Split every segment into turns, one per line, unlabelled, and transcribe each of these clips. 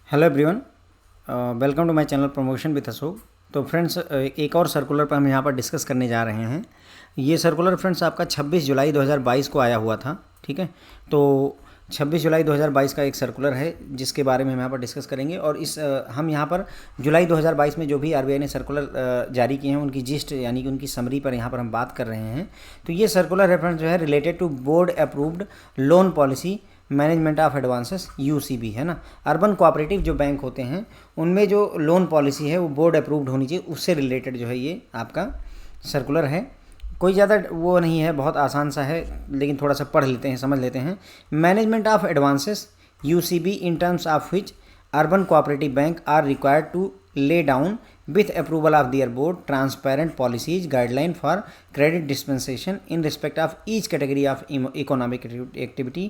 Hello everyone, welcome to my channel promotion with Ashok. तो friends, एक और सर्कुलर पर हम यहाँ पर डिस्कस करने जा रहे हैं। ये सर्कुलर फ्रेंड्स आपका 26 जुलाई 2022 को आया हुआ था। ठीक है, तो 26 जुलाई 2022 का एक सर्कुलर है जिसके बारे में हम यहाँ पर डिस्कस करेंगे। और हम यहाँ पर जुलाई 2022 में जो भी आरबीआई ने सर्कुलर जारी किए हैं उनकी जिस्ट यानी कि उनकी समरी पर यहाँ पर हम बात कर रहे हैं। तो ये सर्कुलर रेफरेंस जो है related to board approved loan policy management of advances UCB है ना। अर्बन कोऑपरेटिव जो बैंक होते हैं उनमें जो लोन पॉलिसी है वो बोर्ड अप्रूव्ड होनी चाहिए, उससे रिलेटेड जो है ये आपका सर्कुलर है। कोई ज़्यादा वो नहीं है, बहुत आसान सा है, लेकिन थोड़ा सा पढ़ लेते हैं, समझ लेते हैं। Management of advances UCB in terms of which urban cooperative bank are required to lay down with approval of their board transparent policies guideline for credit dispensation in respect of each category of economic activity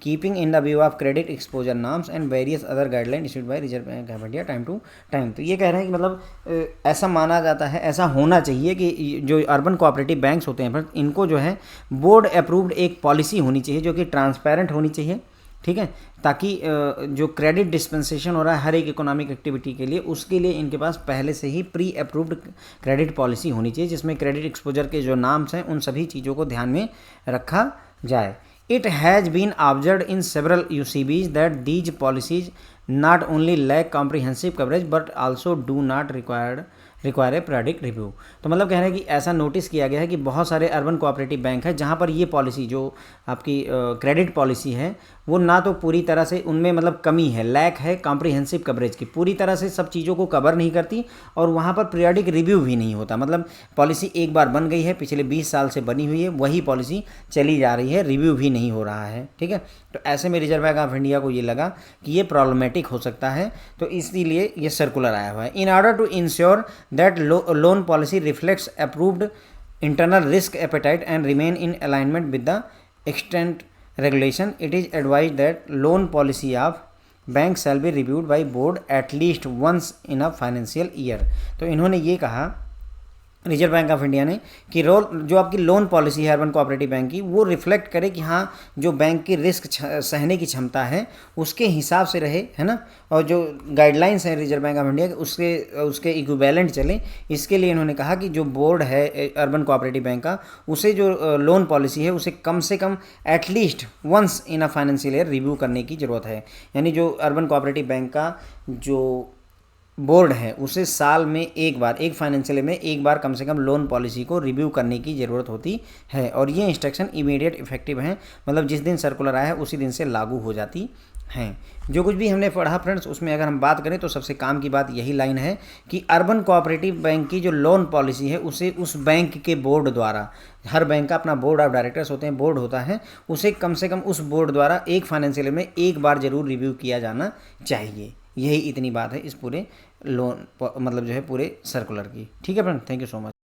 keeping in the view of credit exposure norms and various other guidelines issued by Reserve Bank of India time to time। तो ये कह रहे हैं कि मतलब ऐसा माना जाता है, ऐसा होना चाहिए कि जो अर्बन कोऑपरेटिव बैंक्स होते हैं इनको जो है बोर्ड अप्रूव्ड एक पॉलिसी होनी चाहिए जो कि ट्रांसपेरेंट होनी चाहिए। ठीक है, ताकि जो क्रेडिट डिस्पेंसेशन हो रहा है हर एक इकोनॉमिक एक्टिविटी के लिए, उसके लिए इनके पास पहले से ही प्री अप्रूव्ड क्रेडिट पॉलिसी होनी चाहिए जिसमें क्रेडिट एक्सपोजर के जो नाम्स हैं उन सभी चीज़ों को ध्यान में रखा जाए। It has been observed in several UCBs that these policies not only lack comprehensive coverage but also do not require a periodic review. तो मतलब कह रहे हैं कि ऐसा नोटिस किया गया है कि बहुत सारे अर्बन कोऑपरेटिव बैंक है जहाँ पर ये पॉलिसी जो आपकी क्रेडिट पॉलिसी है वो ना तो पूरी तरह से उनमें मतलब कमी है, लैक है कॉम्प्रिहेंसिव कवरेज की, पूरी तरह से सब चीज़ों को कवर नहीं करती और वहाँ पर पीरियडिक रिव्यू भी नहीं होता। मतलब पॉलिसी एक बार बन गई है, पिछले 20 साल से बनी हुई है, वही पॉलिसी चली जा रही है, रिव्यू भी नहीं हो रहा है। ठीक है, तो ऐसे में रिजर्व बैंक ऑफ इंडिया को ये लगा कि ये प्रॉब्लमेटिक हो सकता है, तो इसीलिए ये सर्कुलर आया हुआ है। In order to ensure that loan policy reflects approved internal risk appetite and remain in alignment with the extant regulation, it is advised that loan policy of bank shall be reviewed by board at least once in a financial year। तो इन्होंने ये कहा reserve bank of India ने कि जो आपकी loan policy है urban cooperative bank की वो रिफ्लेक्ट करे कि हाँ जो बैंक की रिस्क सहने की क्षमता है उसके हिसाब से रहे, है ना, और जो गाइडलाइंस हैं रिजर्व बैंक ऑफ इंडिया के उसके इक्विवेलेंट चले। इसके लिए इन्होंने कहा कि जो बोर्ड है अर्बन कोऑपरेटिव बैंक का, उसे जो लोन पॉलिसी है उसे कम से कम at least once in a financial year review करने की ज़रूरत है। यानी जो अर्बन कोऑपरेटिव बैंक का जो बोर्ड है उसे साल में एक बार, एक फाइनेंशियल में एक बार कम से कम लोन पॉलिसी को रिव्यू करने की ज़रूरत होती है। और ये इंस्ट्रक्शन इमीडिएट इफेक्टिव हैं, मतलब जिस दिन सर्कुलर आया है उसी दिन से लागू हो जाती हैं। जो कुछ भी हमने पढ़ा फ्रेंड्स उसमें अगर हम बात करें तो सबसे काम की बात यही लाइन है कि अर्बन कोऑपरेटिव बैंक की जो लोन पॉलिसी है उसे उस बैंक के बोर्ड द्वारा, हर बैंक का अपना बोर्ड ऑफ डायरेक्टर्स होते हैं, बोर्ड होता है, उसे कम से कम उस बोर्ड द्वारा एक फाइनेंशियल में एक बार ज़रूर रिव्यू किया जाना चाहिए। यही इतनी बात है इस पूरे लोन मतलब जो है पूरे सर्कुलर की। ठीक है friend, thank you so much.